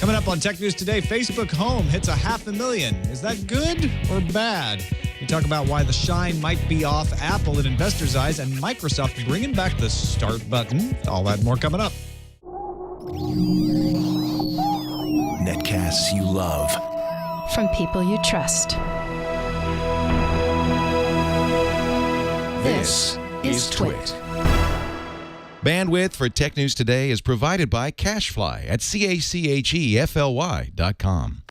Coming up on Tech News Today, Facebook Home hits 500,000. Is that good or bad? We talk about why the shine might be off Apple in investors' eyes and Microsoft bringing back the start button. All that and more coming up. Netcasts you love. From people you trust. This is Twit. Bandwidth for Tech News Today is provided by CacheFly at CACHEFLY.com.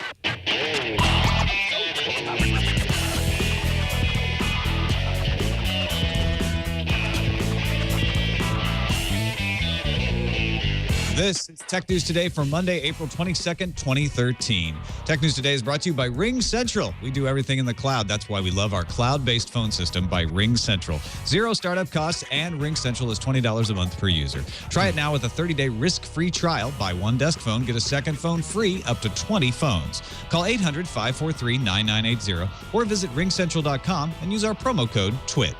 This is Tech News Today for Monday, April 22nd, 2013. Tech News Today is brought to you by Ring Central. We do everything in the cloud. That's why we love our cloud-based phone system by Ring Central. Zero startup costs, and Ring Central is $20 a month per user. Try it now with a 30-day risk-free trial. Buy one desk phone, get a second phone free, up to 20 phones. Call 800-543-9980 or visit ringcentral.com and use our promo code TWIT.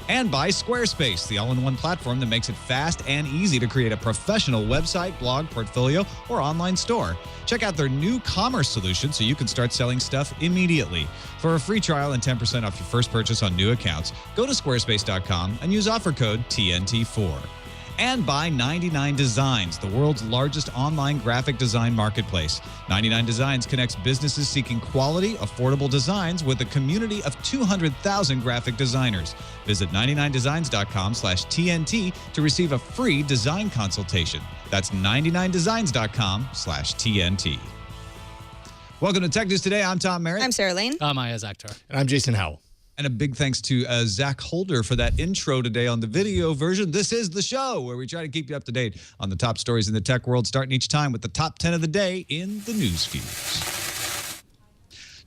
And by Squarespace, the all-in-one platform that makes it fast and easy to create a professional website, blog, portfolio, or online store. Check out their new commerce solution so you can start selling stuff immediately. For a free trial and 10% off your first purchase on new accounts, go to squarespace.com and use offer code TNT4. And by 99 Designs, the world's largest online graphic design marketplace. 99 Designs connects businesses seeking quality, affordable designs with a community of 200,000 graphic designers. Visit 99designs.com/TNT to receive a free design consultation. That's 99designs.com/TNT. Welcome to Tech News Today. I'm Tom Merritt. I'm Sarah Lane. I'm Ayaz Akhtar. And I'm Jason Howell. And a big thanks to Zach Holder for that intro today on the video version. This is the show where we try to keep you up to date on the top stories in the tech world, starting each time with the top 10 of the day in the news feeds.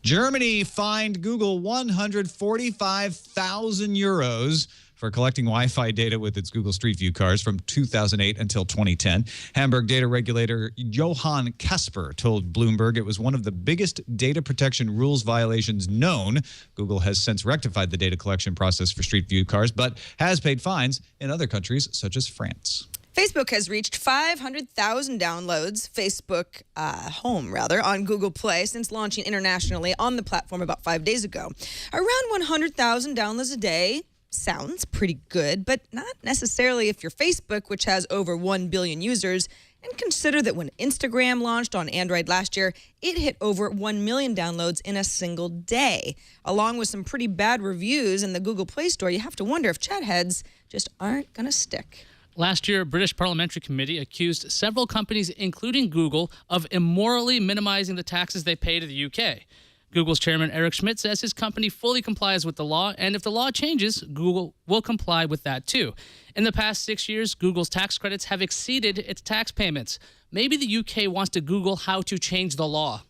Germany fined Google 145,000 euros for collecting Wi-Fi data with its Google Street View cars from 2008 until 2010. Hamburg data regulator Johann Kasper told Bloomberg it was one of the biggest data protection rules violations known. Google has since rectified the data collection process for Street View cars, but has paid fines in other countries such as France. Facebook has reached 500,000 downloads, Facebook Home, on Google Play since launching internationally on the platform about 5 days ago. Around 100,000 downloads a day sounds pretty good, but not necessarily if you're Facebook, which has over 1 billion users. And consider that when Instagram launched on Android last year, it hit over 1 million downloads in a single day. Along with some pretty bad reviews in the Google Play Store, you have to wonder if chatheads just aren't going to stick. Last year, a British parliamentary committee accused several companies, including Google, of immorally minimizing the taxes they pay to the UK. Google's chairman, Eric Schmidt, says his company fully complies with the law, and if the law changes, Google will comply with that too. In the past 6 years, Google's tax credits have exceeded its tax payments. Maybe the UK wants to Google how to change the law.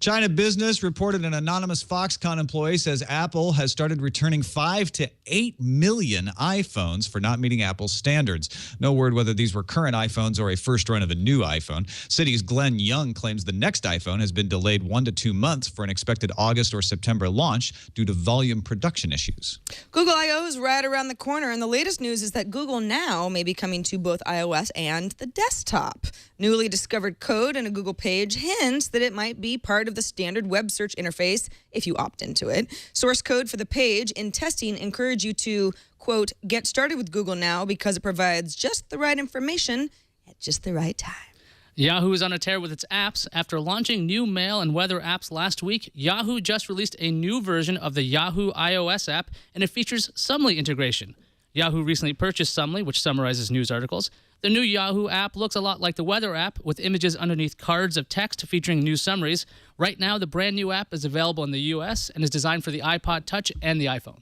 China Business reported an anonymous Foxconn employee says Apple has started returning 5 to 8 million iPhones for not meeting Apple's standards. No word whether these were current iPhones or a first run of a new iPhone. City's Glenn Young claims the next iPhone has been delayed 1 to 2 months for an expected August or September launch due to volume production issues. Google I.O. is right around the corner, and the latest news is that Google Now may be coming to both iOS and the desktop. Newly discovered code in a Google page hints that it might be part of the standard web search interface if you opt into it. Source code for the page in testing encourage you to, quote, get started with Google Now because it provides just the right information at just the right time. Yahoo is on a tear with its apps. After launching new mail and weather apps last week, Yahoo just released a new version of the Yahoo iOS app, and it features Summly integration. Yahoo recently purchased Summly, which summarizes news articles. The new Yahoo app looks a lot like the weather app, with images underneath cards of text featuring news summaries. Right now, the brand new app is available in the U.S. and is designed for the iPod Touch and the iPhone.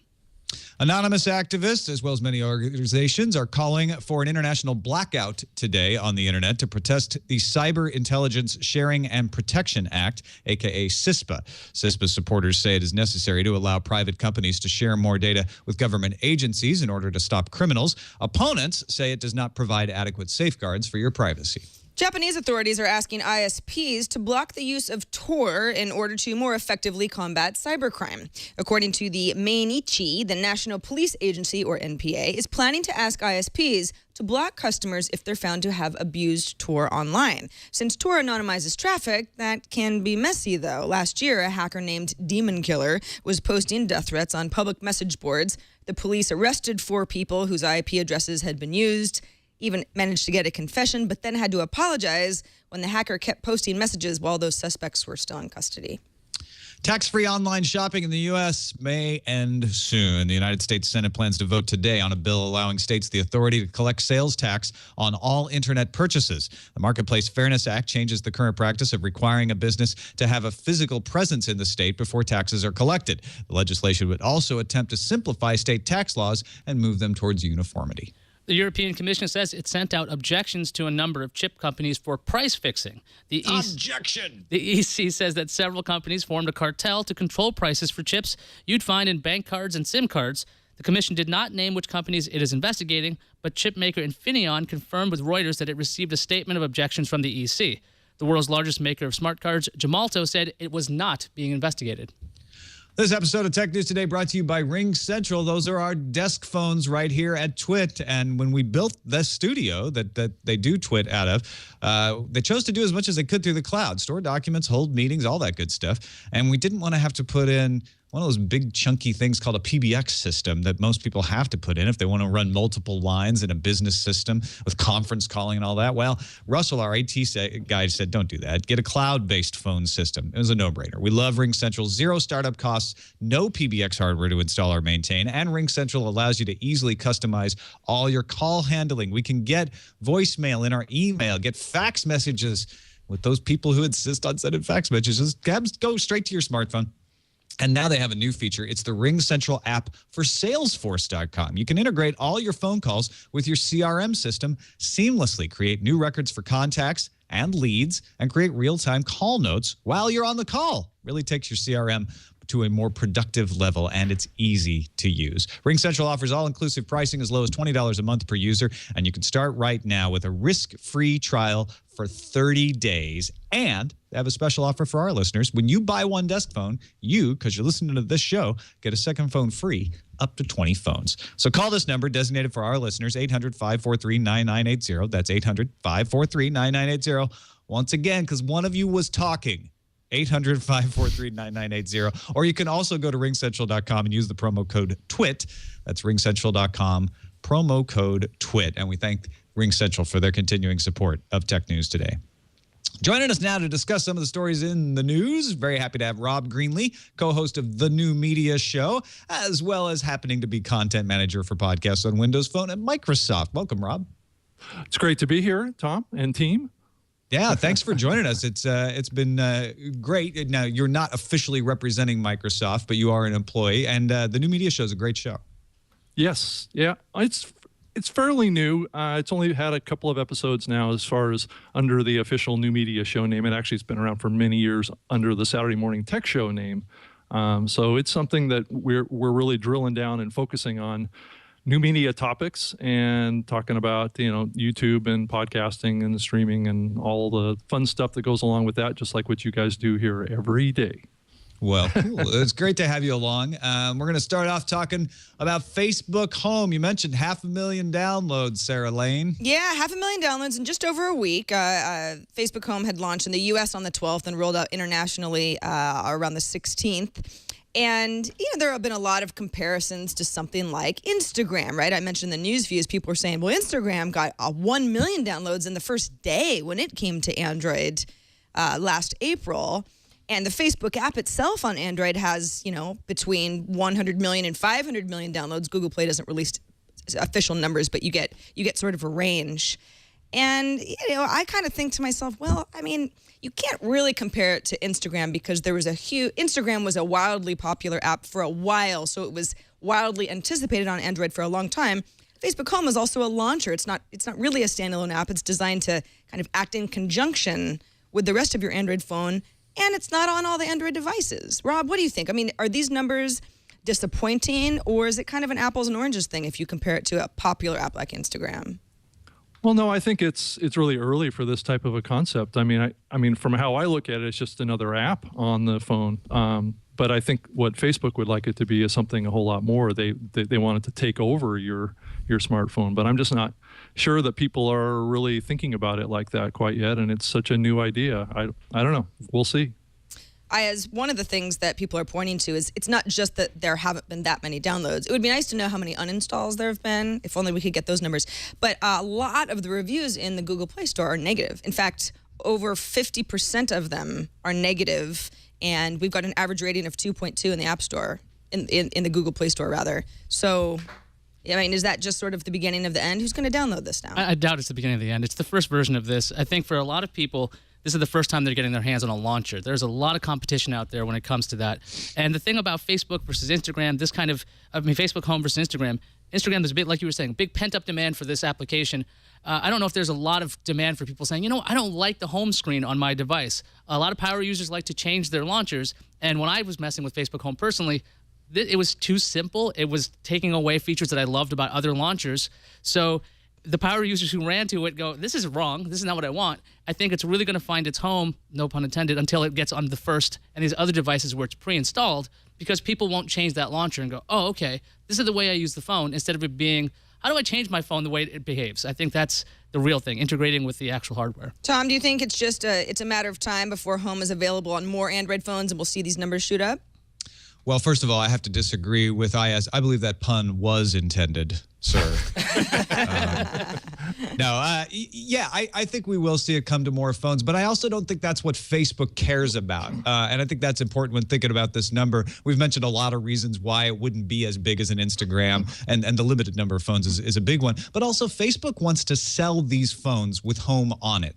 Anonymous activists, as well as many organizations, are calling for an international blackout today on the internet to protest the Cyber Intelligence Sharing and Protection Act, aka CISPA. CISPA supporters say it is necessary to allow private companies to share more data with government agencies in order to stop criminals. Opponents say it does not provide adequate safeguards for your privacy. Japanese authorities are asking ISPs to block the use of Tor in order to more effectively combat cybercrime. According to the Mainichi, the National Police Agency, or NPA, is planning to ask ISPs to block customers if they're found to have abused Tor online. Since Tor anonymizes traffic, that can be messy, though. Last year, a hacker named Demon Killer was posting death threats on public message boards. The police arrested 4 people whose IP addresses had been used, even managed to get a confession, but then had to apologize when the hacker kept posting messages while those suspects were still in custody. Tax-free online shopping in the U.S. may end soon. The United States Senate plans to vote today on a bill allowing states the authority to collect sales tax on all internet purchases. The Marketplace Fairness Act changes the current practice of requiring a business to have a physical presence in the state before taxes are collected. The legislation would also attempt to simplify state tax laws and move them towards uniformity. The European Commission says it sent out objections to a number of chip companies for price fixing. Objection! The EC says that several companies formed a cartel to control prices for chips you'd find in bank cards and SIM cards. The Commission did not name which companies it is investigating, but chip maker Infineon confirmed with Reuters that it received a statement of objections from the EC. The world's largest maker of smart cards, Gemalto, said it was not being investigated. This episode of Tech News Today brought to you by Ring Central. Those are our desk phones right here at Twit. And when we built this studio that they do Twit out of, they chose to do as much as they could through the cloud. Store documents, hold meetings, all that good stuff. And we didn't want to have to put in one of those big chunky things called a PBX system that most people have to put in if they want to run multiple lines in a business system with conference calling and all that. Well, Russell, our IT guy, said, don't do that. Get a cloud-based phone system. It was a no-brainer. We love Ring Central. 0 startup costs, no PBX hardware to install or maintain, and Ring Central allows you to easily customize all your call handling. We can get voicemail in our email, get fax messages with those people who insist on sending fax messages. Go straight to your smartphone. And now they have a new feature. It's the Ring Central app for Salesforce.com. You can integrate all your phone calls with your CRM system seamlessly, create new records for contacts and leads, and create real-time call notes while you're on the call. Really takes your CRM to a more productive level, and it's easy to use. Ring Central offers all-inclusive pricing as low as $20 a month per user, and you can start right now with a risk-free trial for 30 days. And they have a special offer for our listeners. When you buy one desk phone, you, because you're listening to this show, get a second phone free, up to 20 phones. So call this number designated for our listeners, 800-543-9980. That's 800-543-9980. Once again, because one of you was talking. 800-543-9980. Or you can also go to ringcentral.com and use the promo code TWIT. That's ringcentral.com, promo code TWIT. And we thank Ring Central for their continuing support of Tech News Today. Joining us now to discuss some of the stories in the news, very happy to have Rob Greenlee, co-host of The New Media Show, as well as happening to be content manager for podcasts on Windows Phone at Microsoft. Welcome, Rob. It's great to be here, Tom and team. Yeah, thanks for joining us. It's been great. Now, you're not officially representing Microsoft, but you are an employee, and The New Media Show is a great show. Yes, yeah, it's fairly new. It's only had a couple of episodes now as far as under the official New Media Show name. It actually has been around for many years under the Saturday Morning Tech Show name. So it's something that we're really drilling down and focusing on new media topics and talking about, YouTube and podcasting and the streaming and all the fun stuff that goes along with that, just like what you guys do here every day. Well, cool. It's great to have you along. We're going to start off talking about Facebook Home. You mentioned 500,000 downloads, Sarah Lane. Yeah, 500,000 downloads in just over a week. Facebook Home had launched in the U.S. on the 12th and rolled out internationally around the 16th. And, there have been a lot of comparisons to something like Instagram, right? I mentioned the news views. People were saying, well, Instagram got 1 million downloads in the first day when it came to Android last April. And the Facebook app itself on Android has, between 100 million and 500 million downloads. Google Play doesn't release official numbers, but you get sort of a range. And, I kind of think to myself, well, you can't really compare it to Instagram because Instagram was a wildly popular app for a while, so it was wildly anticipated on Android for a long time. Facebook Home is also a launcher. It's not really a standalone app. It's designed to kind of act in conjunction with the rest of your Android phone, and it's not on all the Android devices. Rob, what do you think? Are these numbers disappointing, or is it kind of an apples and oranges thing if you compare it to a popular app like Instagram? Well, no, I think it's really early for this type of a concept. I mean, from how I look at it, it's just another app on the phone. But I think what Facebook would like it to be is something a whole lot more. They want it to take over your smartphone. But I'm just not sure that people are really thinking about it like that quite yet. And it's such a new idea. I don't know. We'll see. As one of the things that people are pointing to is it's not just that there haven't been that many downloads. It would be nice to know how many uninstalls there have been, if only we could get those numbers. But a lot of the reviews in the Google Play Store are negative. In fact, over 50% of them are negative, and we've got an average rating of 2.2 in the App Store, in the Google Play Store, rather. So, I mean, is that just sort of the beginning of the end? Who's going to download this now? I doubt it's the beginning of the end. It's the first version of this. I think for a lot of people, this is the first time they're getting their hands on a launcher. There's a lot of competition out there when it comes to that. And the thing about Facebook versus Instagram, Facebook Home versus Instagram, there's a bit, like you were saying, big pent-up demand for this application. I don't know if there's a lot of demand for people saying, I don't like the home screen on my device. A lot of power users like to change their launchers. And when I was messing with Facebook Home personally, it was too simple. It was taking away features that I loved about other launchers. So the power users who ran to it go, this is wrong. This is not what I want. I think it's really going to find its home, no pun intended, until it gets on the first and these other devices where it's pre-installed, because people won't change that launcher and go, oh, okay, this is the way I use the phone, instead of it being, how do I change my phone the way it behaves? I think that's the real thing, integrating with the actual hardware. Tom, do you think it's just it's a matter of time before Home is available on more Android phones and we'll see these numbers shoot up? Well, first of all, I have to disagree with IS. I believe that pun was intended, sir. I think we will see it come to more phones, but I also don't think that's what Facebook cares about. And I think that's important when thinking about this number. We've mentioned a lot of reasons why it wouldn't be as big as an Instagram, and the limited number of phones is a big one. But also, Facebook wants to sell these phones with Home on it.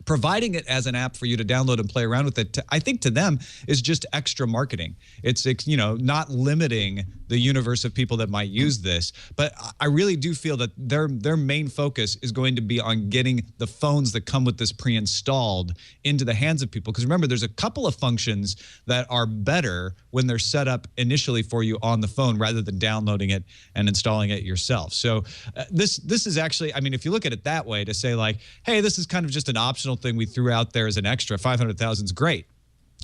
Providing it as an app for you to download and play around with it, I think to them is just extra marketing. It's not limiting the universe of people that might use this, but I really do feel that their main focus is going to be on getting the phones that come with this pre-installed into the hands of people. Because remember, there's a couple of functions that are better when they're set up initially for you on the phone rather than downloading it and installing it yourself. So this is actually, I mean, if you look at it that way, to say like, hey, this is kind of just an optional thing we threw out there as an extra, 500,000 is great.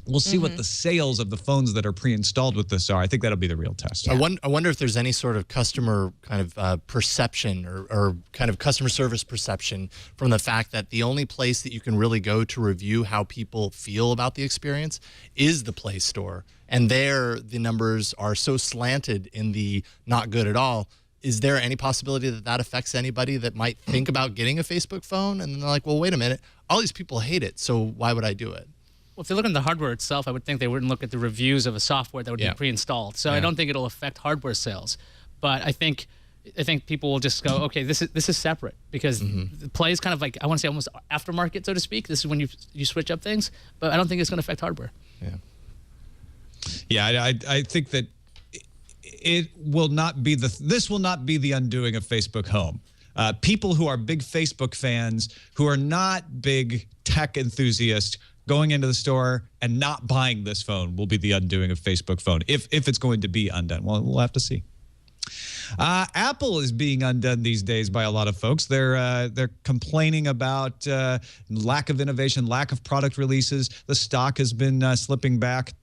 We'll see what the sales of the phones that are pre-installed with this are. I think that'll be the real test. Yeah. I wonder if there's any sort of customer kind of perception or kind of customer service perception from the fact that the only place that you can really go to review how people feel about the experience is the Play Store. And there, the numbers are so slanted in the not good at all. Is there any possibility that that affects anybody that might think about getting a Facebook phone? And then they're like, well, wait a minute. All these people hate it, so why would I do it? Well, if they look at the hardware itself, I would think they wouldn't look at the reviews of a software that would be pre-installed. So I don't think it'll affect hardware sales. But I think people will just go, okay, this is separate, because the Play is kind of like, I want to say almost aftermarket, so to speak. This is when you switch up things. But I don't think it's going to affect hardware. Yeah, I think that it will not be this will not be the undoing of Facebook Home. People who are big Facebook fans, who are not big tech enthusiasts, going into the store and not buying this phone will be the undoing of Facebook Phone, if it's going to be undone. Well, we'll have to see. Apple is being undone these days by a lot of folks. They're complaining about lack of innovation, lack of product releases. The stock has been slipping back.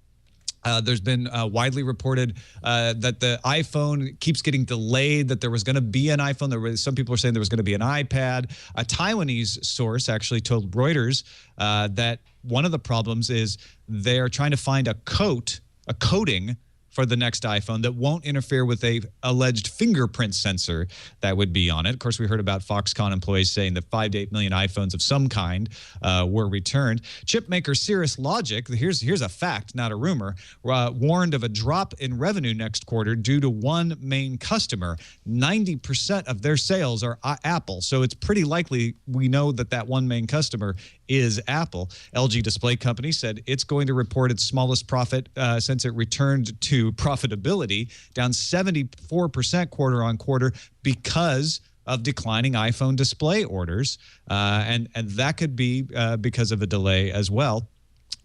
There's been widely reported that the iPhone keeps getting delayed, that there was going to be an iPhone. Some people are saying there was going to be an iPad. A Taiwanese source actually told Reuters that one of the problems is they're trying to find a coating for the next iPhone that won't interfere with a alleged fingerprint sensor that would be on it. Of course, we heard about Foxconn employees saying that 5 to 8 million iPhones of some kind were returned. Chip maker Cirrus Logic, here's a fact, not a rumor, warned of a drop in revenue next quarter due to one main customer. 90% of their sales are Apple, so it's pretty likely we know that one main customer is Apple. LG Display Company said it's going to report its smallest profit since it returned to profitability, down 74% quarter on quarter because of declining iPhone display orders. And that could be because of a delay as well.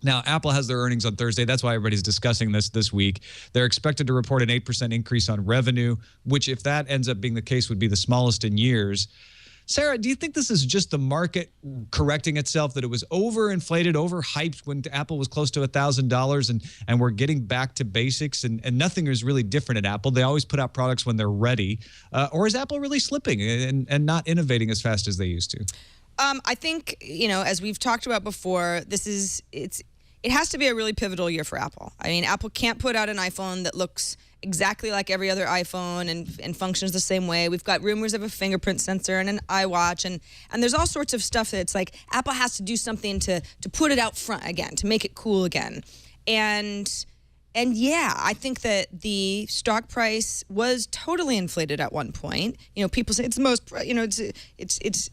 Now, Apple has their earnings on Thursday. That's why everybody's discussing this week. They're expected to report an 8% increase on revenue, which, if that ends up being the case, would be the smallest in years. Sarah, do you think this is just the market correcting itself, that it was overinflated, overhyped when Apple was close to $1,000, and we're getting back to basics, and nothing is really different at Apple? They always put out products when they're ready. Or is Apple really slipping and not innovating as fast as they used to? I think, as we've talked about before, it has to be a really pivotal year for Apple. I mean, Apple can't put out an iPhone that looks exactly like every other iPhone and functions the same way. We've got rumors of a fingerprint sensor and an iWatch, and there's all sorts of stuff that it's like Apple has to do something to put it out front again, to make it cool again. And yeah, I think that the stock price was totally inflated at one point. People say it's the most, it's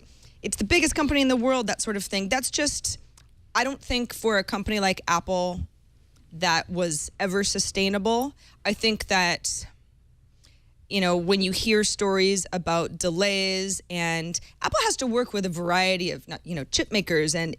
the biggest company in the world, that sort of thing. That's just, I don't think for a company like Apple that was ever sustainable. I think that, when you hear stories about delays, and Apple has to work with a variety of, chip makers and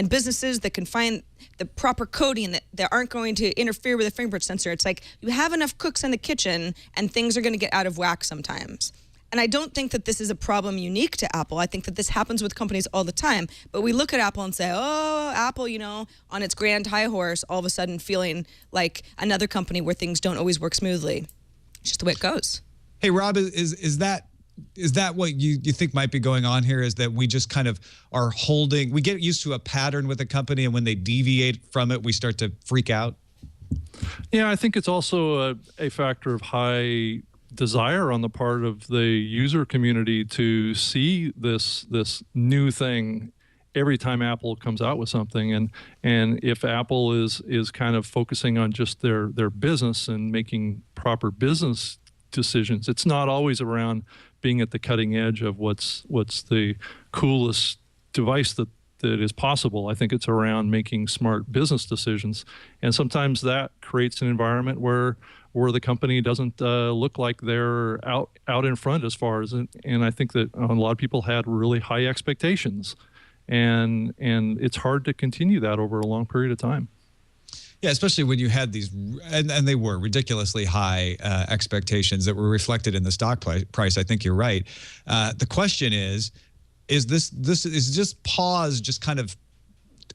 businesses that can find the proper coding that aren't going to interfere with a fingerprint sensor. It's like you have enough cooks in the kitchen and things are going to get out of whack sometimes. And I don't think that this is a problem unique to Apple. I think that this happens with companies all the time. But we look at Apple and say, oh, Apple, on its grand high horse, all of a sudden feeling like another company where things don't always work smoothly. It's just the way it goes. Hey, Rob, is that what you think might be going on here? Is that we just kind of are we get used to a pattern with a company, and when they deviate from it, we start to freak out? Yeah, I think it's also a factor of high desire on the part of the user community to see this new thing every time Apple comes out with something, and if Apple is kind of focusing on just their business and making proper business decisions, it's not always around being at the cutting edge of what's the coolest device that is possible. I think it's around making smart business decisions, and sometimes that creates an environment where the company doesn't look like they're out in front as far as, and I think that a lot of people had really high expectations, and it's hard to continue that over a long period of time. Yeah, especially when you had these, and they were ridiculously high expectations that were reflected in the stock price. I think you're right. The question is this pause just kind of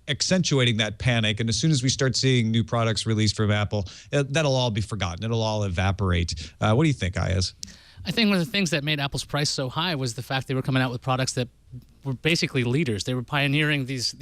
accentuating that panic, and as soon as we start seeing new products released from Apple, that'll all be forgotten. It'll all evaporate. What do you think, Ayaz? I think one of the things that made Apple's price so high was the fact they were coming out with products that were basically leaders. They were pioneering these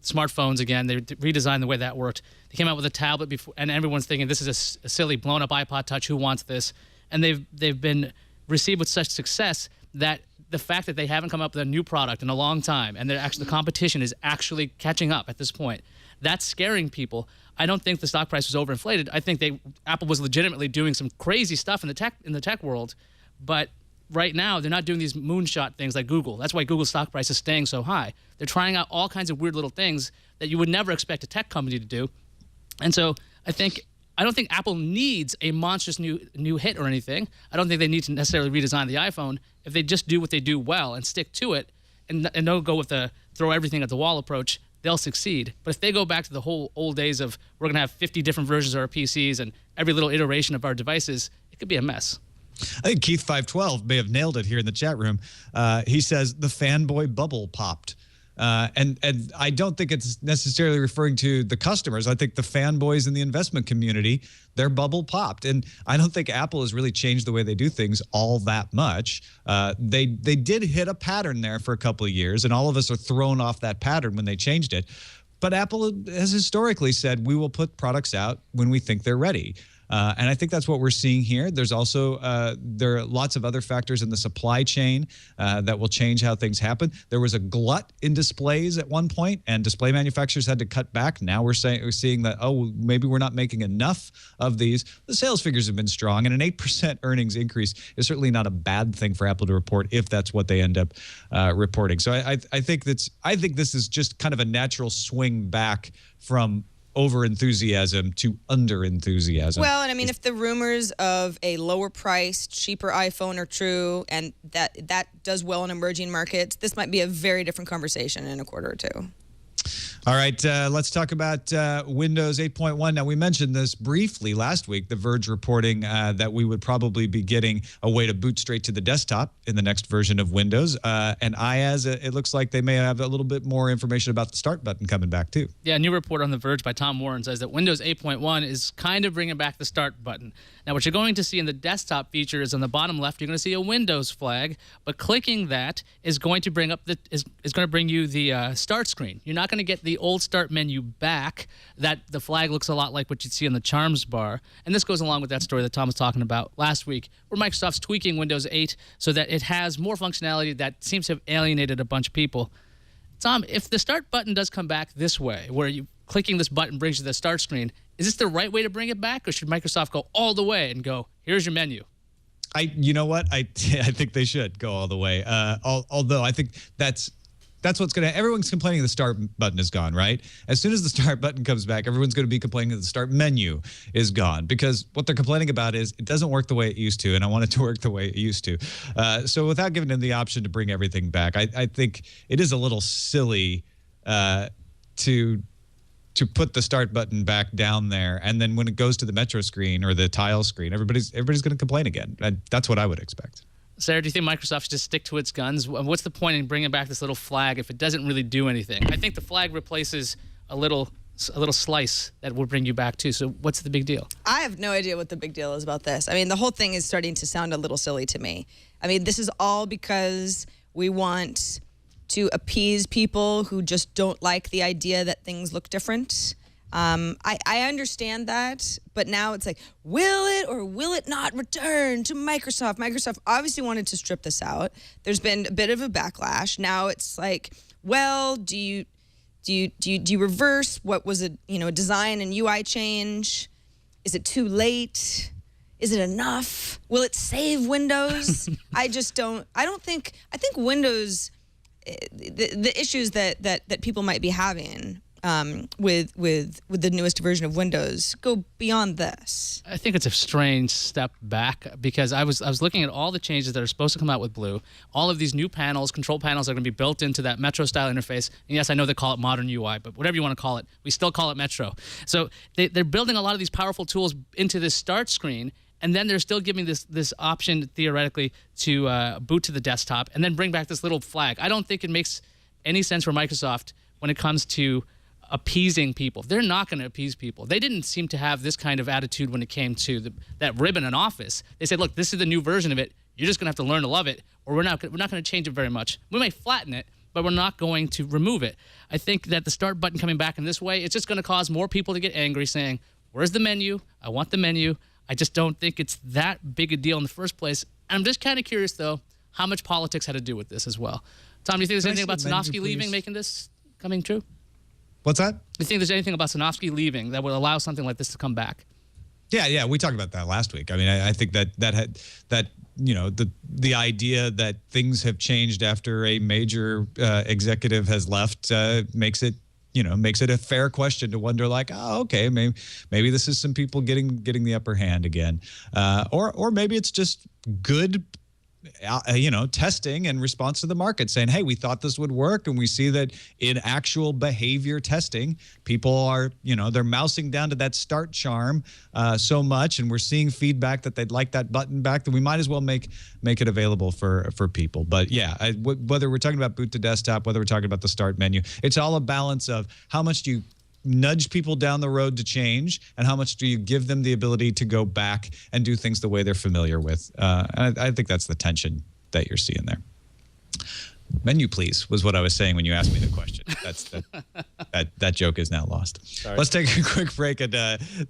smartphones again. They redesigned the way that worked. They came out with a tablet before, and everyone's thinking this is a silly blown up iPod Touch. Who wants this? And they've been received with such success that the fact that they haven't come up with a new product in a long time, and the competition is actually catching up at this point, that's scaring people. I don't think the stock price was overinflated. I think Apple was legitimately doing some crazy stuff in the tech world, but right now they're not doing these moonshot things like Google. That's why Google's stock price is staying so high. They're trying out all kinds of weird little things that you would never expect a tech company to do. And so I don't think Apple needs a monstrous new hit or anything. I don't think they need to necessarily redesign the iPhone. If they just do what they do well and stick to it, and don't go with the throw everything at the wall approach, they'll succeed. But if they go back to the whole old days of we're going to have 50 different versions of our PCs and every little iteration of our devices, it could be a mess. I think Keith512 may have nailed it here in the chat room. He says the fanboy bubble popped. And I don't think it's necessarily referring to the customers. I think the fanboys in the investment community, their bubble popped. And I don't think Apple has really changed the way they do things all that much. They did hit a pattern there for a couple of years, and all of us are thrown off that pattern when they changed it. But Apple has historically said, we will put products out when we think they're ready. And I think that's what we're seeing here. There's also there are lots of other factors in the supply chain that will change how things happen. There was a glut in displays at one point, and display manufacturers had to cut back. Now we're seeing that, oh, maybe we're not making enough of these. The sales figures have been strong, and an 8% earnings increase is certainly not a bad thing for Apple to report if that's what they end up reporting. So I think this is just kind of a natural swing back from over-enthusiasm to under-enthusiasm. Well, and I mean, if the rumors of a lower-priced, cheaper iPhone are true, and that does well in emerging markets, this might be a very different conversation in a quarter or two. All right, let's talk about Windows 8.1. Now, we mentioned this briefly last week, The Verge reporting that we would probably be getting a way to boot straight to the desktop in the next version of Windows. And IaaS, it looks like they may have a little bit more information about the Start button coming back, too. Yeah, a new report on The Verge by Tom Warren says that Windows 8.1 is kind of bringing back the Start button. Now, what you're going to see in the desktop feature is on the bottom left, you're going to see a Windows flag, but clicking that is going to bring up is going to bring you the Start screen. You're not going to get the old Start menu back. That the flag looks a lot like what you'd see on the Charms bar, and this goes along with that story that Tom was talking about last week, where Microsoft's tweaking Windows 8 so that it has more functionality that seems to have alienated a bunch of people. Tom, if the Start button does come back this way, where you clicking this button brings you to the Start screen, is this the right way to bring it back, or should Microsoft go all the way and go, here's your menu? You know what? I think they should go all the way. Although I think that's what's going to. Everyone's complaining the Start button is gone, right? As soon as the Start button comes back, everyone's going to be complaining that the Start menu is gone, because what they're complaining about is it doesn't work the way it used to, and I want it to work the way it used to. So without giving them the option to bring everything back, I think it is a little silly to put the Start button back down there, and then when it goes to the Metro screen or the Tile screen, everybody's going to complain again. That's what I would expect. Sarah, do you think Microsoft should just stick to its guns? What's the point in bringing back this little flag if it doesn't really do anything? I think the flag replaces a little slice that will bring you back too. So what's the big deal? I have no idea what the big deal is about this. I mean, the whole thing is starting to sound a little silly to me. I mean, this is all because we want to appease people who just don't like the idea that things look different. I understand that, but now it's like, will it or will it not return to Microsoft? Microsoft obviously wanted to strip this out. There's been a bit of a backlash. Now it's like, well, do you reverse what was a design and UI change? Is it too late? Is it enough? Will it save Windows? I think Windows, the issues that people might be having with the newest version of Windows go beyond this. I think it's a strange step back, because I was looking at all the changes that are supposed to come out with Blue. All of these new panels, control panels, are going to be built into that Metro style interface. And yes, I know they call it modern UI, but whatever you want to call it, we still call it Metro. So they're building a lot of these powerful tools into this Start screen, and then they're still giving this option theoretically to boot to the desktop and then bring back this little flag. I don't think it makes any sense for Microsoft when it comes to appeasing people. They're not going to appease people. They didn't seem to have this kind of attitude when it came to that ribbon in Office. They said, look, this is the new version of it. You're just going to have to learn to love it, or we're not going to change it very much. We may flatten it, but we're not going to remove it. I think that the Start button coming back in this way, it's just going to cause more people to get angry, saying, where's the menu? I want the menu. I just don't think it's that big a deal in the first place. I'm just kind of curious, though, how much politics had to do with this as well. Tom, do you think there's anything about Sanofsky leaving making this coming true? What's that? Do you think there's anything about Sanofsky leaving that would allow something like this to come back? Yeah, we talked about that last week. I mean, I think that the idea that things have changed after a major executive has left makes it a fair question to wonder, like, oh, okay, maybe this is some people getting the upper hand again, or maybe it's just good testing in response to the market, saying, hey, we thought this would work, and we see that in actual behavior testing, people are, they're mousing down to that Start charm so much, and we're seeing feedback that they'd like that button back, that we might as well make it available for people. But yeah, whether we're talking about boot to desktop, whether we're talking about the Start menu, it's all a balance of how much do you nudge people down the road to change, and how much do you give them the ability to go back and do things the way they're familiar with. I think that's the tension that you're seeing there. Menu, please, was what I was saying when you asked me the question. That joke is now lost. Sorry. Let's take a quick break and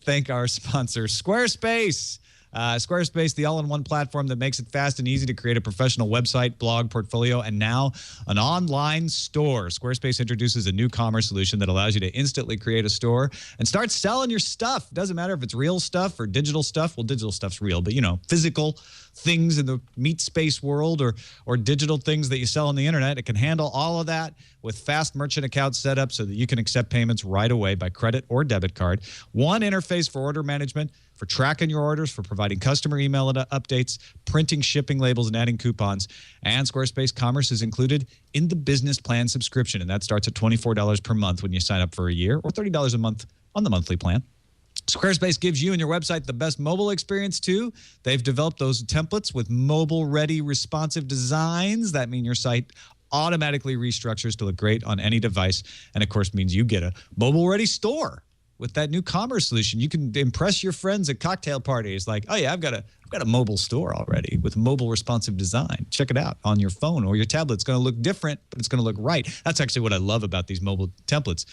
thank our sponsor, Squarespace. Squarespace, the all-in-one platform that makes it fast and easy to create a professional website, blog, portfolio, and now an online store. Squarespace introduces a new commerce solution that allows you to instantly create a store and start selling your stuff. Doesn't matter if it's real stuff or digital stuff. Well, digital stuff's real, but physical things in the meat space world or digital things that you sell on the internet. It can handle all of that with fast merchant account setup so that you can accept payments right away by credit or debit card. One interface for order management, for tracking your orders, for providing customer email updates, printing shipping labels, and adding coupons. And Squarespace Commerce is included in the business plan subscription, and that starts at $24 per month when you sign up for a year, or $30 a month on the monthly plan. Squarespace gives you and your website the best mobile experience, too. They've developed those templates with mobile-ready responsive designs that mean your site automatically restructures to look great on any device, and, of course, means you get a mobile-ready store. With that new commerce solution, you can impress your friends at cocktail parties like, oh, yeah, I've got a mobile store already with mobile responsive design. Check it out on your phone or your tablet. It's going to look different, but it's going to look right. That's actually what I love about these mobile templates.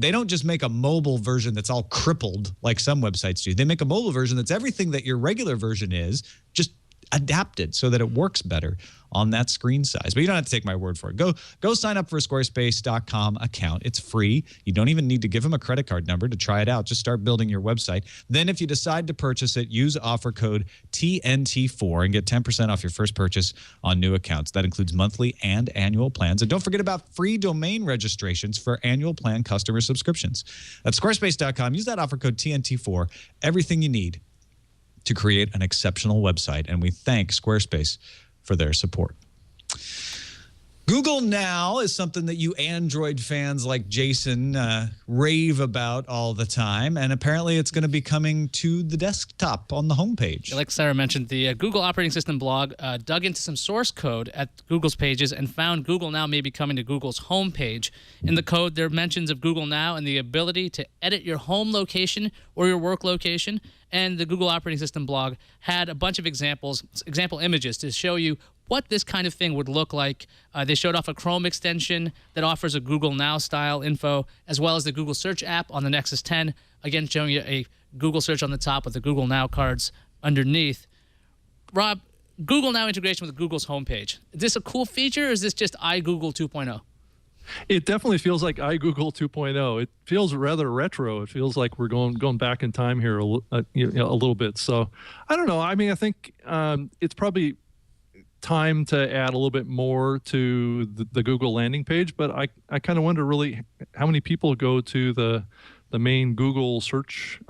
They don't just make a mobile version that's all crippled like some websites do. They make a mobile version that's everything that your regular version is, just adapted so that it works better on that screen size. But you don't have to take my word for it. Go sign up for a Squarespace.com account. It's free. You don't even need to give them a credit card number to try it out. Just start building your website. Then if you decide to purchase it, use offer code TNT4 and get 10% off your first purchase on new accounts. That includes monthly and annual plans. And don't forget about free domain registrations for annual plan customer subscriptions. That's Squarespace.com. Use that offer code TNT4. Everything you need to create an exceptional website, and we thank Squarespace for their support. Google Now is something that you Android fans like Jason rave about all the time, and apparently it's going to be coming to the desktop on the homepage. Like Sarah mentioned, the Google operating system blog dug into some source code at Google's pages and found Google Now may be coming to Google's homepage. In the code, there are mentions of Google Now and the ability to edit your home location or your work location. And the Google operating system blog had a bunch of example images to show you what this kind of thing would look like. They showed off a Chrome extension that offers a Google Now style info, as well as the Google Search app on the Nexus 10. Again, showing you a Google Search on the top with the Google Now cards underneath. Rob, Google Now integration with Google's homepage. Is this a cool feature, or is this just iGoogle 2.0? It definitely feels like iGoogle 2.0. It feels rather retro. It feels like we're going back in time here a little bit. So I don't know. I mean, I think it's probably time to add a little bit more to the Google landing page, but I kind of wonder really how many people go to the main Google search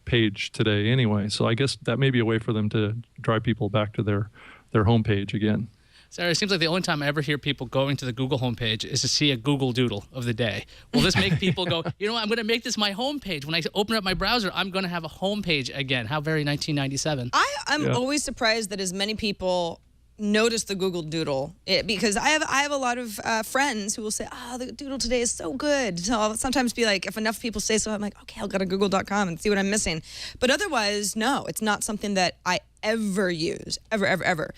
page today anyway. So I guess that may be a way for them to drive people back to their homepage again. Sarah, it seems like the only time I ever hear people going to the Google homepage is to see a Google Doodle of the day. Will this make people go, you know what, I'm going to make this my homepage. When I open up my browser, I'm going to have a homepage again. How very 1997. I'm always surprised that as many people notice the Google Doodle, because I have a lot of friends who will say, the Doodle today is so good. So I'll sometimes be like, if enough people say so, I'm like, okay, I'll go to google.com and see what I'm missing. But otherwise, no, it's not something that I ever use, ever.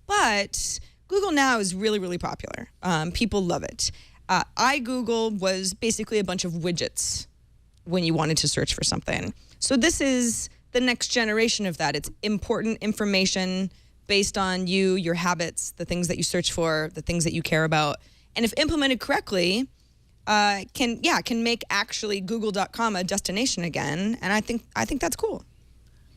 But Google Now is really, really popular. People love it. iGoogle was basically a bunch of widgets when you wanted to search for something. So this is the next generation of that. It's important information based on you, your habits, the things that you search for, the things that you care about. And if implemented correctly, can make actually google.com a destination again. And I think that's cool.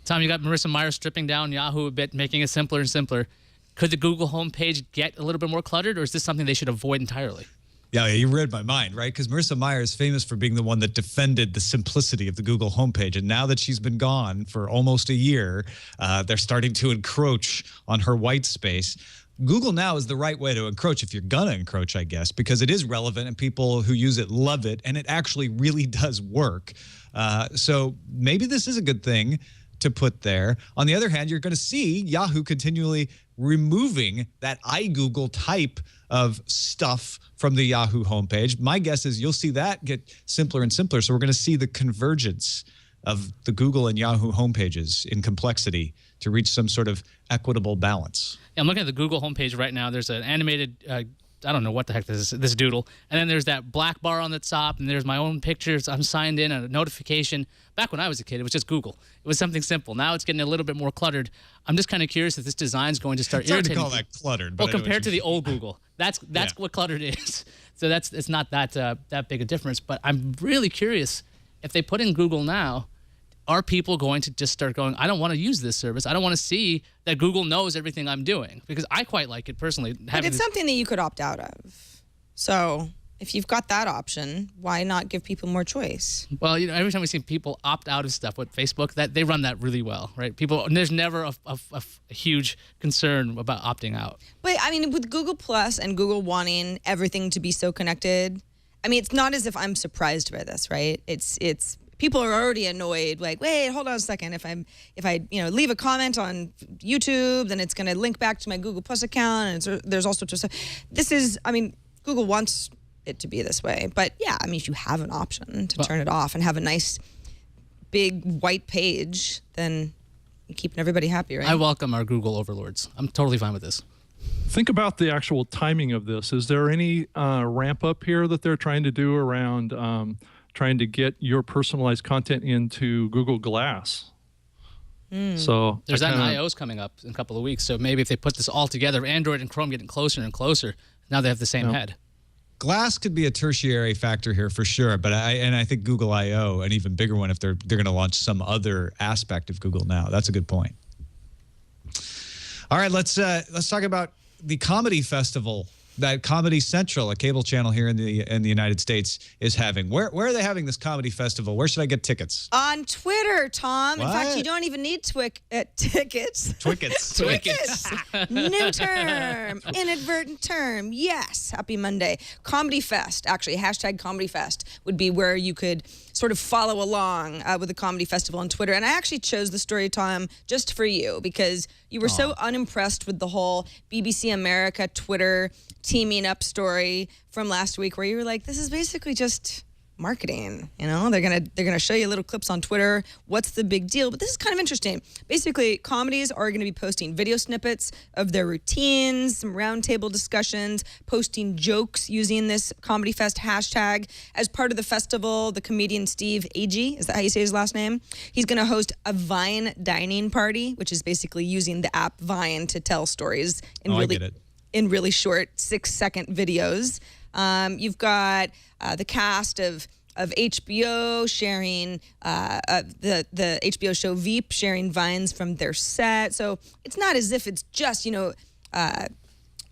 Tom, you got Marissa Meyer stripping down Yahoo a bit, making it simpler and simpler. Could the Google homepage get a little bit more cluttered, or is this something they should avoid entirely? Yeah, you read my mind, right? Because Marissa Meyer is famous for being the one that defended the simplicity of the Google homepage. And now that she's been gone for almost a year, they're starting to encroach on her white space. Google Now is the right way to encroach if you're going to encroach, I guess, because it is relevant and people who use it love it, and it actually really does work. So maybe this is a good thing to put there. On the other hand, you're going to see Yahoo continually removing that iGoogle type of stuff from the Yahoo homepage. My guess is you'll see that get simpler and simpler. So we're going to see the convergence of the Google and Yahoo homepages in complexity to reach some sort of equitable balance. Yeah, I'm looking at the Google homepage right now. There's an animated I don't know what the heck this is, this doodle. And then there's that black bar on the top, and there's my own pictures. I'm signed in, a notification. Back when I was a kid, it was just Google. It was something simple. Now it's getting a little bit more cluttered. I'm just kind of curious if this design is going to start irritating. It's hard to call that cluttered. But well, compared to the old Google, that's what cluttered is. So it's not that big a difference. But I'm really curious if they put in Google Now, are people going to just start going, I don't want to use this service. I don't want to see that Google knows everything I'm doing, because I quite like it personally. But it's something that you could opt out of. So if you've got that option, why not give people more choice? Well, every time we see people opt out of stuff with Facebook, that they run that really well, right? There's never a huge concern about opting out. But I mean, with Google Plus and Google wanting everything to be so connected, I mean, it's not as if I'm surprised by this, right? It's people are already annoyed. Like, wait, hold on a second. If I leave a comment on YouTube, then it's going to link back to my Google Plus account, and there's all sorts of stuff. Google wants it to be this way, but yeah, I mean, if you have an option to turn it off and have a nice big white page, then you're keeping everybody happy, right? I welcome our Google overlords. I'm totally fine with this. Think about the actual timing of this. Is there any ramp up here that they're trying to do around trying to get your personalized content into Google Glass? So there's that in iOS coming up in a couple of weeks. So maybe if they put this all together, Android and Chrome getting closer and closer, now they have the same head. Glass could be a tertiary factor here for sure, but I think Google I/O, an even bigger one if they're going to launch some other aspect of Google Now. That's a good point. All right, let's talk about the comedy festival that Comedy Central, a cable channel here in the United States, is having. Where are they having this comedy festival? Where should I get tickets? On Twitter, Tom. What? In fact, you don't even need tickets. Twickets. Twickets. New term. Inadvertent term. Yes. Happy Monday. Comedy Fest. Actually, hashtag Comedy Fest would be where you could sort of follow along with the comedy festival on Twitter. And I actually chose the story, Tom, just for you because you were so unimpressed with the whole BBC America Twitter teaming up story from last week where you were like, this is basically just marketing. They're gonna show you little clips on Twitter. What's the big deal? But this is kind of interesting. Basically, comedies are going to be posting video snippets of their routines, some roundtable discussions, posting jokes using this Comedy Fest hashtag. As part of the festival, the comedian Steve Agee, is that how you say his last name? He's going to host a Vine dining party, which is basically using the app Vine to tell stories in really short 6-second videos. You've got the cast of HBO sharing the HBO show Veep sharing vines from their set. So it's not as if it's just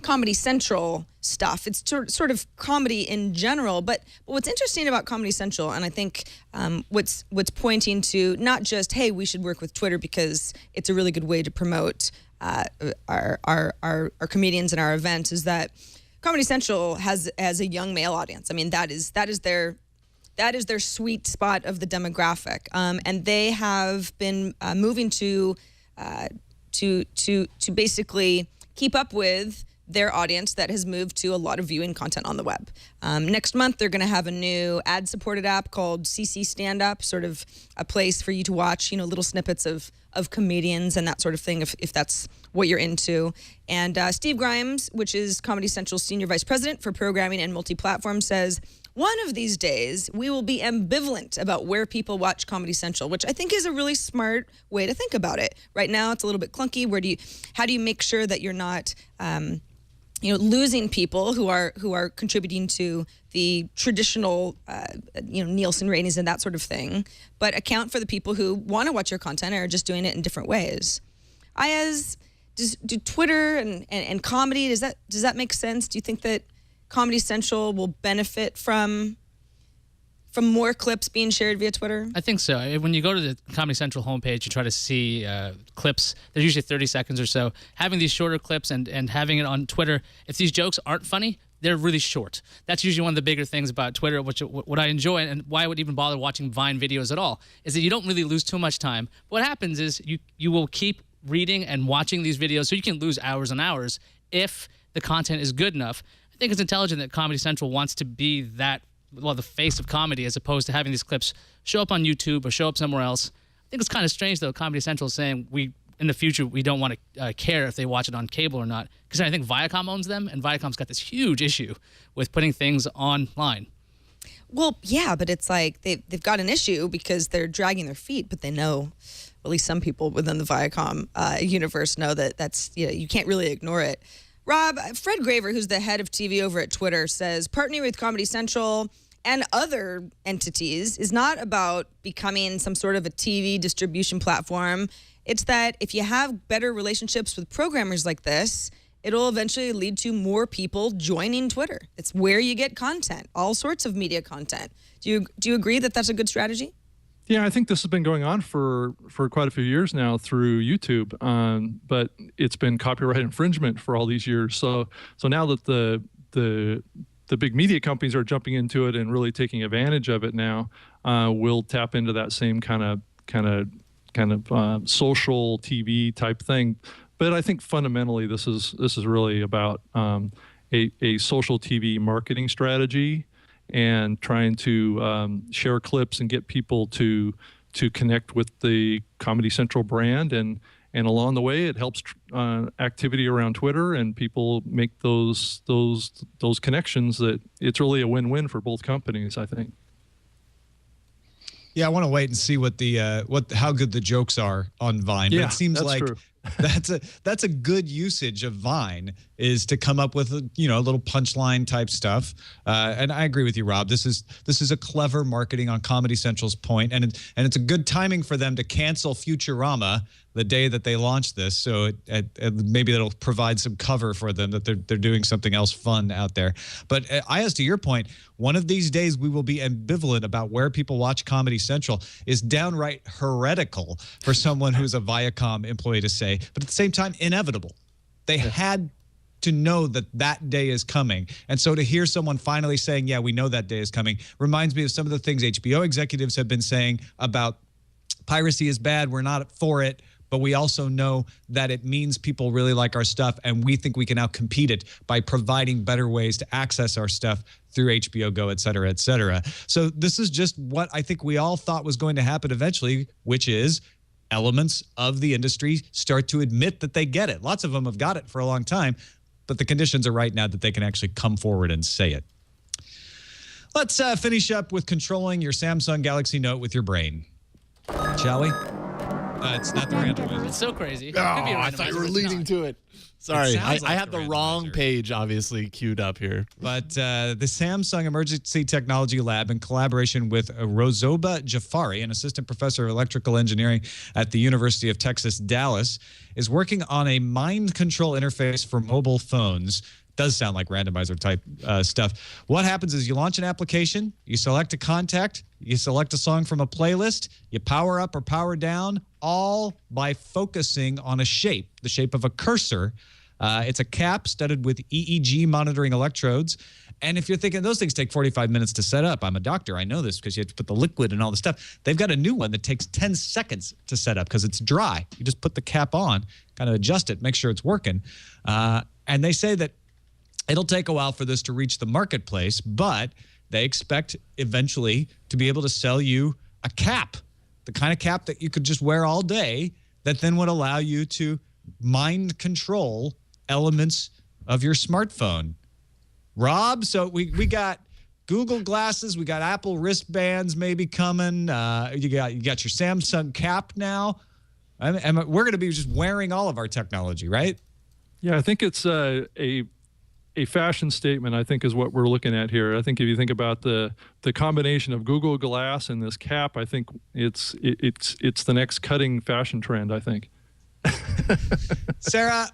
Comedy Central stuff. It's sort of comedy in general. But what's interesting about Comedy Central, and I think what's pointing to not just, hey, we should work with Twitter because it's a really good way to promote our comedians and our events, is that Comedy Central has a young male audience. I mean, that is their sweet spot of the demographic, and they have been moving to basically keep up with their audience that has moved to a lot of viewing content on the web. Next month, they're going to have a new ad-supported app called CC Stand Up, sort of a place for you to watch, little snippets of comedians and that sort of thing, if that's what you're into. And Steve Grimes, which is Comedy Central's Senior Vice President for Programming and Multi-Platform, says, one of these days, we will be ambivalent about where people watch Comedy Central, which I think is a really smart way to think about it. Right now, it's a little bit clunky. How do you make sure that you're not losing people who are contributing to the traditional, Nielsen ratings and that sort of thing, but account for the people who want to watch your content and are just doing it in different ways. Do Twitter and comedy, does that make sense? Do you think that Comedy Central will benefit from more clips being shared via Twitter? I think so. When you go to the Comedy Central homepage, you try to see clips. They're usually 30 seconds or so. Having these shorter clips and having it on Twitter, if these jokes aren't funny, they're really short. That's usually one of the bigger things about Twitter, what I enjoy and why I would even bother watching Vine videos at all, is that you don't really lose too much time. What happens is you will keep reading and watching these videos, so you can lose hours and hours if the content is good enough. I think it's intelligent that Comedy Central wants to be the face of comedy, as opposed to having these clips show up on YouTube or show up somewhere else. I think it's kind of strange, though, Comedy Central is saying in the future, we don't want to care if they watch it on cable or not, because I think Viacom owns them, and Viacom's got this huge issue with putting things online. Well, yeah, but it's like they've got an issue because they're dragging their feet, but they know, at least some people within the Viacom universe know that that's, you can't really ignore it. Rob, Fred Graver, who's the head of TV over at Twitter, says partnering with Comedy Central and other entities is not about becoming some sort of a TV distribution platform. It's that if you have better relationships with programmers like this, it'll eventually lead to more people joining Twitter. It's where you get content, all sorts of media content. Do you agree that that's a good strategy? Yeah, I think this has been going on for quite a few years now through YouTube, but it's been copyright infringement for all these years. So now that the big media companies are jumping into it and really taking advantage of it now, we'll tap into that same kind of social TV type thing. But I think fundamentally this is really about a social TV marketing strategy and trying to share clips and get people to connect with the Comedy Central brand, and along the way it helps activity around Twitter, and people make those connections. That it's really a win-win for both companies, I think. Yeah, I want to wait and see how good the jokes are on Vine. Yeah, but it seems that's like true. that's a good usage of Vine, is to come up with a little punchline type stuff. And I agree with you, Rob. This is a clever marketing on Comedy Central's point, and it's a good timing for them to cancel Futurama the day that they launch this. So maybe that'll provide some cover for them that they're doing something else fun out there. But Ayaz, to your point, one of these days we will be ambivalent about where people watch Comedy Central is downright heretical for someone who's a Viacom employee to say, but at the same time, inevitable. They had to know that day is coming. And so to hear someone finally saying, yeah, we know that day is coming, reminds me of some of the things HBO executives have been saying about piracy is bad, we're not for it, but we also know that it means people really like our stuff, and we think we can outcompete it by providing better ways to access our stuff through HBO Go, et cetera, et cetera. So this is just what I think we all thought was going to happen eventually, which is elements of the industry start to admit that they get it. Lots of them have got it for a long time, but the conditions are right now that they can actually come forward and say it. Let's finish up with controlling your Samsung Galaxy Note with your brain, shall we? It's not the randomizer. It's so crazy. It could Oh, be a I thought you randomizer, were but it's leading not. to it. Sorry, sounds I like had the the wrong randomizer. page obviously queued up here. But the Samsung Emergency Technology Lab, in collaboration with Rozoba Jafari, an assistant professor of electrical engineering at the University of Texas, Dallas, is working on a mind control interface for mobile phones. Does sound like randomizer type stuff. What happens is you launch an application, you select a contact, you select a song from a playlist, you power up or power down, all by focusing on a shape, the shape of a cursor. It's a cap studded with EEG monitoring electrodes. And if you're thinking those things take 45 minutes to set up, I'm a doctor, I know this because you have to put the liquid and all the stuff. They've got a new one that takes 10 seconds to set up because it's dry. You just put the cap on, kind of adjust it, make sure it's working. And they say that it'll take a while for this to reach the marketplace, but they expect eventually to be able to sell you a cap, the kind of cap that you could just wear all day, that then would allow you to mind control elements of your smartphone. Rob, so we got Google glasses, we got Apple wristbands maybe coming. You got your Samsung cap now. And we're going to be just wearing all of our technology, right? Yeah, I think it's a fashion statement, I think, is what we're looking at here. I think if you think about the combination of Google Glass and this cap, I think it's the next cutting fashion trend, I think. Sarah,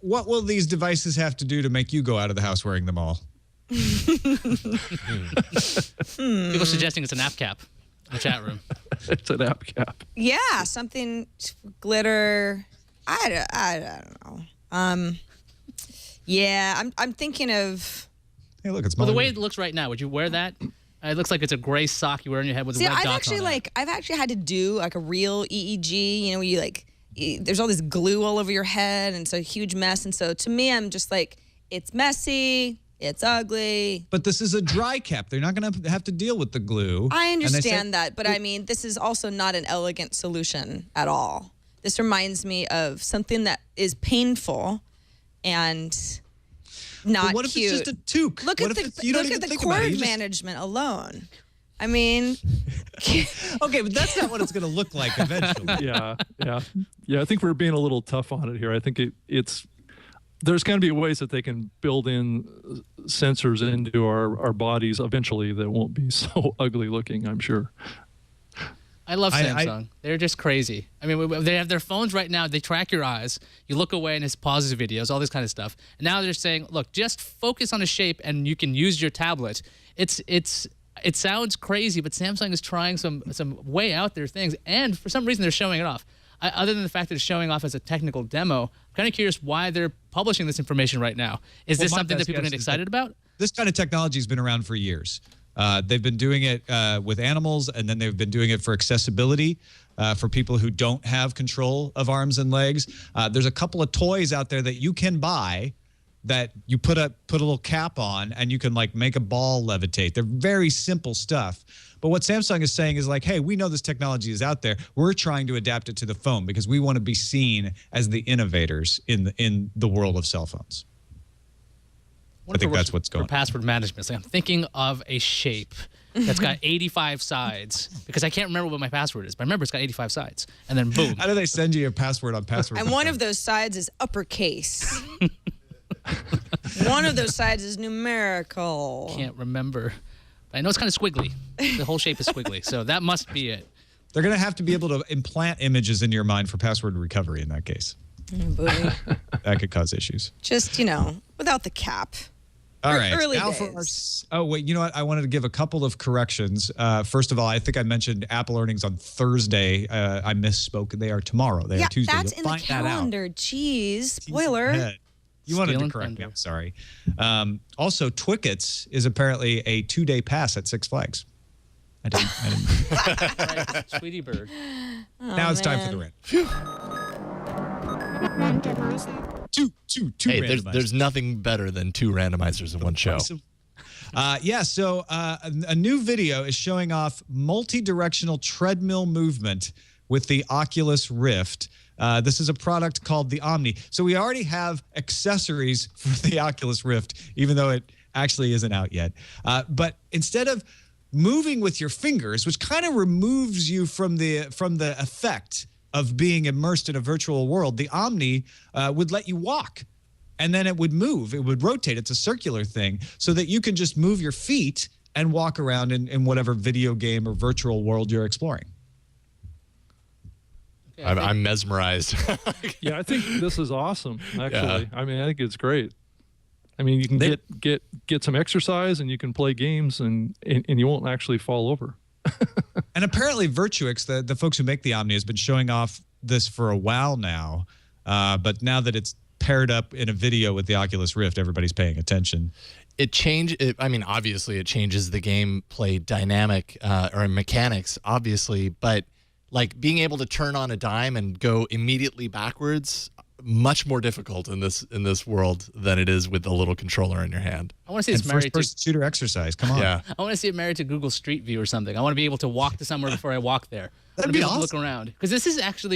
what will these devices have to do to make you go out of the house wearing them all? People suggesting it's an app cap in the chat room. It's an app cap. Yeah, something glitter. I don't know. Yeah, I'm thinking of. Hey, look, it's Well, the Molly way Wood. it looks right now, would you wear that? It looks like it's a gray sock you wear on your head with red dots on it. I've actually had to do like a real EEG. You know, where you there's all this glue all over your head, and it's a huge mess. And so to me, I'm just like, it's messy, it's ugly. But this is a dry cap. They're not going to have to deal with the glue. I And they say- understand that, but I mean, this is also not an elegant solution at all. This reminds me of something that is painful and not But what if cute. it's just a toque? Look What at if it's- you don't look even at the think about it. cord You just- management alone. I mean, Okay, but that's not what it's going to look like eventually. Yeah. I think we're being a little tough on it here. I think it's there's going to be ways that they can build in sensors into our bodies eventually that won't be so ugly looking, I'm sure. I love Samsung. They're just crazy. I mean, they have their phones right now. They track your eyes. You look away and it pauses videos, all this kind of stuff. And now they're saying, look, just focus on a shape and you can use your tablet. It sounds crazy, but Samsung is trying some way out there things. And for some reason, they're showing it off. Other than the fact that it's showing off as a technical demo, I'm kind of curious why they're publishing this information right now. Is this something that people get excited about? This kind of technology has been around for years. They've been doing it with animals, and then they've been doing it for accessibility for people who don't have control of arms and legs. There's a couple of toys out there that you can buy that you put a little cap on, and you can like make a ball levitate. They're very simple stuff. But what Samsung is saying is like, hey, we know this technology is out there. We're trying to adapt it to the phone because we want to be seen as the innovators in the world of cell phones. I think that's what's going on. Password management. So I'm thinking of a shape that's got 85 sides because I can't remember what my password is, but I remember it's got 85 sides. And then boom. How do they send you your password on password? And one of those sides is uppercase. One of those sides is numerical. Can't remember. I know it's kind of squiggly. The whole shape is squiggly, so that must be it. They're going to have to be able to implant images into your mind for password recovery in that case. That could cause issues. Just, without the cap. All right. Early now days. Wait, you know what? I wanted to give a couple of corrections. First of all, I think I mentioned Apple earnings on Thursday. I misspoke. They are tomorrow. They are Tuesday. That's in the calendar. Jeez. Spoiler. You wanted to correct me. I'm sorry. Also, Twickets is apparently a 2-day pass at Six Flags. I didn't. Right, Tweety Bird. Now it's time for the rant. Two Hey, randomizers. there's nothing better than 2 randomizers in one show. So a new video is showing off multi-directional treadmill movement with the Oculus Rift. This is a product called the Omni. So we already have accessories for the Oculus Rift, even though it actually isn't out yet. But instead of moving with your fingers, which kind of removes you from the effect of being immersed in a virtual world, the Omni would let you walk. And then it would move. It would rotate. It's a circular thing so that you can just move your feet and walk around in whatever video game or virtual world you're exploring. I'm mesmerized. Yeah, I think this is awesome, actually. Yeah. I mean, I think it's great. I mean, you can get some exercise and you can play games and you won't actually fall over. And apparently Virtuix, the folks who make the Omni, has been showing off this for a while now. But now that it's paired up in a video with the Oculus Rift, everybody's paying attention. Obviously it changes the gameplay dynamic or mechanics, obviously, but like being able to turn on a dime and go immediately backwards, much more difficult in this world than it is with a little controller in your hand. I want to see it's married to first-person shooter exercise. Come on. Yeah. I want to see it married to Google Street View or something. I want to be able to walk to somewhere before I walk there. That'd be awesome. Look around because this would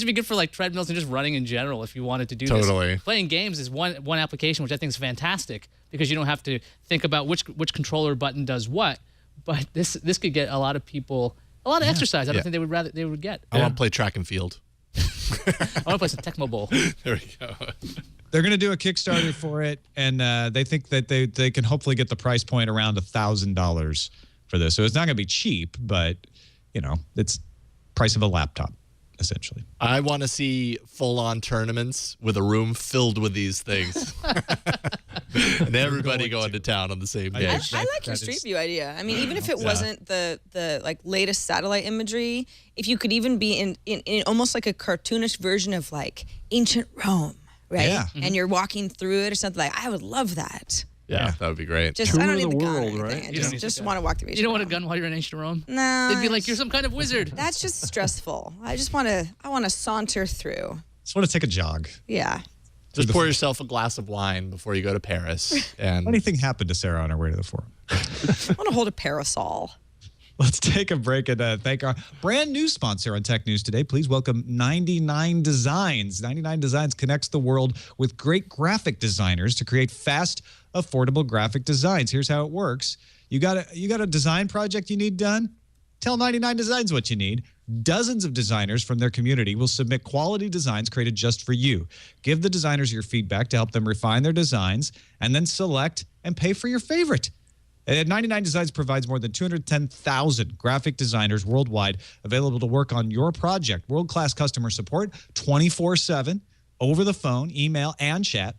be good for like treadmills and just running in general if you wanted to do this. Totally. Playing games is one application which I think is fantastic because you don't have to think about which controller button does what. But this could get a lot of people a lot of exercise. I don't think they would get. I want to play track and field. I want to play some Tecmo Bowl. There we go. They're going to do a Kickstarter for it, and they think that they can hopefully get the price point around $1,000 for this. So it's not going to be cheap, but it's price of a laptop, essentially. I want to see full-on tournaments with a room filled with these things. And everybody going to town on the same day. I like your Street View idea. I mean, even if it wasn't the like latest satellite imagery, if you could even be in almost like a cartoonish version of like ancient Rome, right? Yeah. And you're walking through it or something like, I would love that. Yeah, that would be great. Just I don't need the gun or anything. I just want to walk through. You don't want a gun while you're in ancient Rome? No. They'd be like, you're some kind of wizard. That's just stressful. I want to saunter through. Just want to take a jog. Yeah. Just pour yourself a glass of wine before you go to Paris. And anything happened to Sarah on her way to the forum? I want to hold a parasol. Let's take a break and thank our brand new sponsor on Tech News Today. Please welcome 99 Designs. 99 Designs connects the world with great graphic designers to create fast, affordable graphic designs. Here's how it works. You got a design project you need done? Tell 99 Designs what you need. Dozens of designers from their community will submit quality designs created just for you. Give the designers your feedback to help them refine their designs and then select and pay for your favorite. 99 Designs provides more than 210,000 graphic designers worldwide available to work on your project. World-class customer support, 24/7, over the phone, email, and chat.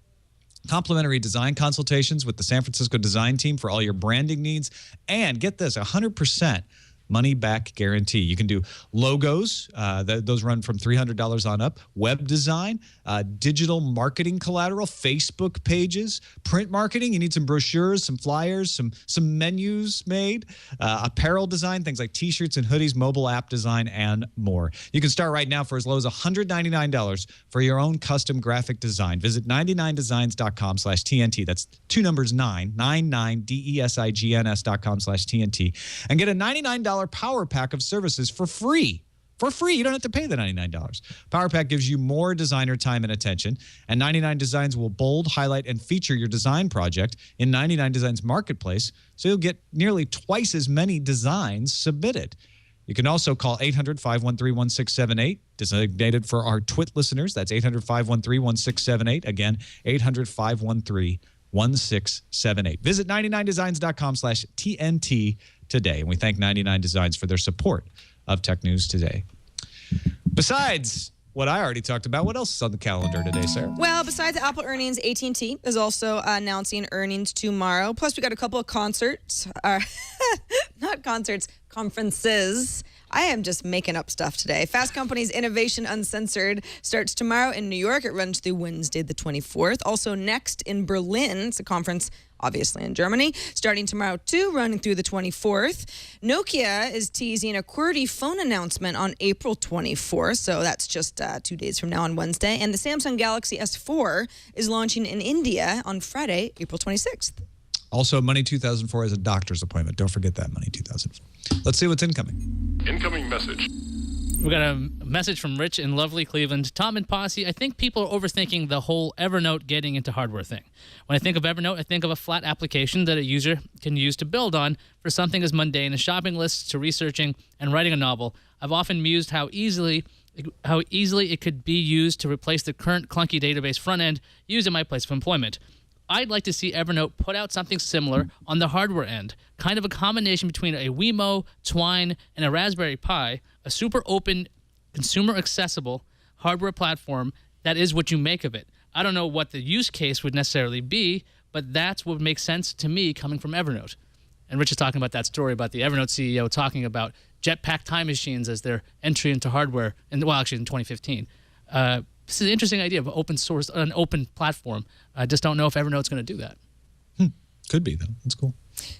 Complimentary design consultations with the San Francisco design team for all your branding needs. And get this, 100% money-back guarantee. You can do logos. Those run from $300 on up. Web design, digital marketing collateral, Facebook pages, print marketing. You need some brochures, some flyers, some menus made. Apparel design, things like T-shirts and hoodies, mobile app design, and more. You can start right now for as low as $199 for your own custom graphic design. Visit 99designs.com/TNT. That's 2 numbers 9, 99designs.com/TNT. And get a $99 power pack of services for free. For free. You don't have to pay the $99. Power Pack gives you more designer time and attention, and 99 Designs will bold, highlight, and feature your design project in 99 Designs Marketplace, so you'll get nearly twice as many designs submitted. You can also call 800-513-1678, designated for our Twit listeners. That's 800-513-1678. Again, 800-513-1678. Visit 99designs.com/TNT today. And we thank 99 Designs for their support of Tech News Today. Besides what I already talked about, what else is on the calendar today, Sarah? Well, besides Apple earnings, AT&T is also announcing earnings tomorrow. Plus, we got a couple of concerts. Not concerts, conferences. I am just making up stuff today. Fast Company's Innovation Uncensored starts tomorrow in New York. It runs through Wednesday the 24th. Also next in Berlin. It's a conference, obviously, in Germany, starting tomorrow too, running through the 24th. Nokia is teasing a QWERTY phone announcement on April 24th, so that's just 2 days from now on Wednesday. And the Samsung Galaxy S4 is launching in India on Friday, April 26th. Also, Money 2004 is a doctor's appointment. Don't forget that, Money 2004. Let's see what's incoming. Incoming message. We got a message from Rich in lovely Cleveland. Tom and Posse, I think people are overthinking the whole Evernote getting into hardware thing. When I think of Evernote, I think of a flat application that a user can use to build on for something as mundane as shopping lists to researching and writing a novel. I've often mused how easily it could be used to replace the current clunky database front end used in my place of employment. I'd like to see Evernote put out something similar on the hardware end, kind of a combination between a Wemo, Twine, and a Raspberry Pi, a super open, consumer-accessible hardware platform that is what you make of it. I don't know what the use case would necessarily be, but that's what makes sense to me coming from Evernote. And Rich is talking about that story about the Evernote CEO talking about jetpack time machines as their entry into hardware, actually in 2015. This is an interesting idea of open source, an open platform. I just don't know if Evernote's going to do that. Could be, though. That's cool.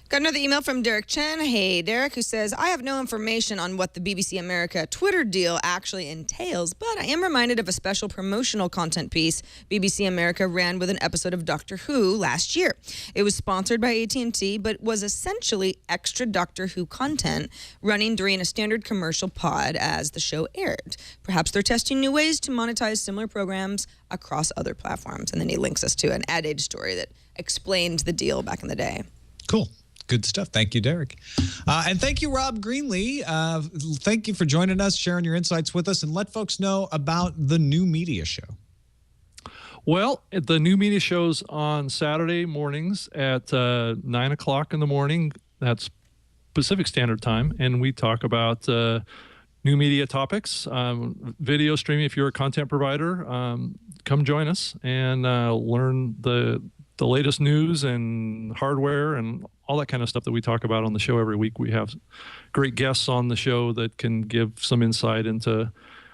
Got another email from Derek Chen. Hey, Derek, who says, I have no information on what the BBC America Twitter deal actually entails, but I am reminded of a special promotional content piece BBC America ran with an episode of Doctor Who last year. It was sponsored by AT&T, but was essentially extra Doctor Who content running during a standard commercial pod as the show aired. Perhaps they're testing new ways to monetize similar programs across other platforms. And then he links us to an Ad Age story that explained the deal back in the day. Cool. Good stuff. Thank you, Derek. And thank you, Rob Greenlee. Thank you for joining us, sharing your insights with us, and let folks know about the New Media Show. Well, the New Media Show's on Saturday mornings at 9 o'clock in the morning. That's Pacific Standard Time. And we talk about new media topics, video streaming. If you're a content provider, come join us and learn the latest news and hardware and all that kind of stuff that we talk about on the show every week. We have great guests on the show that can give some insight into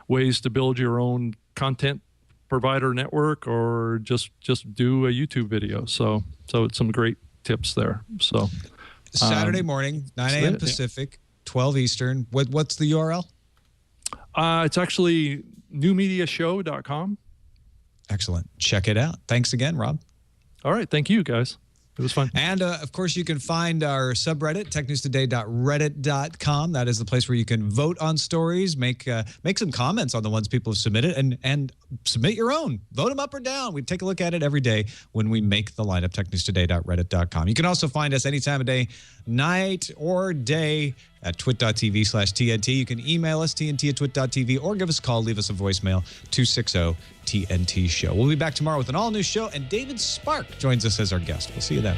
ways to build your own content provider network or just do a YouTube video. So it's some great tips there. So Saturday morning, 9 a.m. Pacific, 12 Eastern. What's the URL? It's actually newmediashow.com. Excellent. Check it out. Thanks again, Rob. All right. Thank you, guys. It was fun. And, of course, you can find our subreddit, technewstoday.reddit.com. That is the place where you can vote on stories, make some comments on the ones people have submitted, and submit your own. Vote them up or down. We take a look at it every day when we make the lineup, technewstoday.reddit.com. You can also find us any time of day, night or day, at twit.tv/TNT. You can email us, tnt@twit.tv, or give us a call, leave us a voicemail, 260-TNT-SHOW. We'll be back tomorrow with an all-new show, and David Spark joins us as our guest. We'll see you then.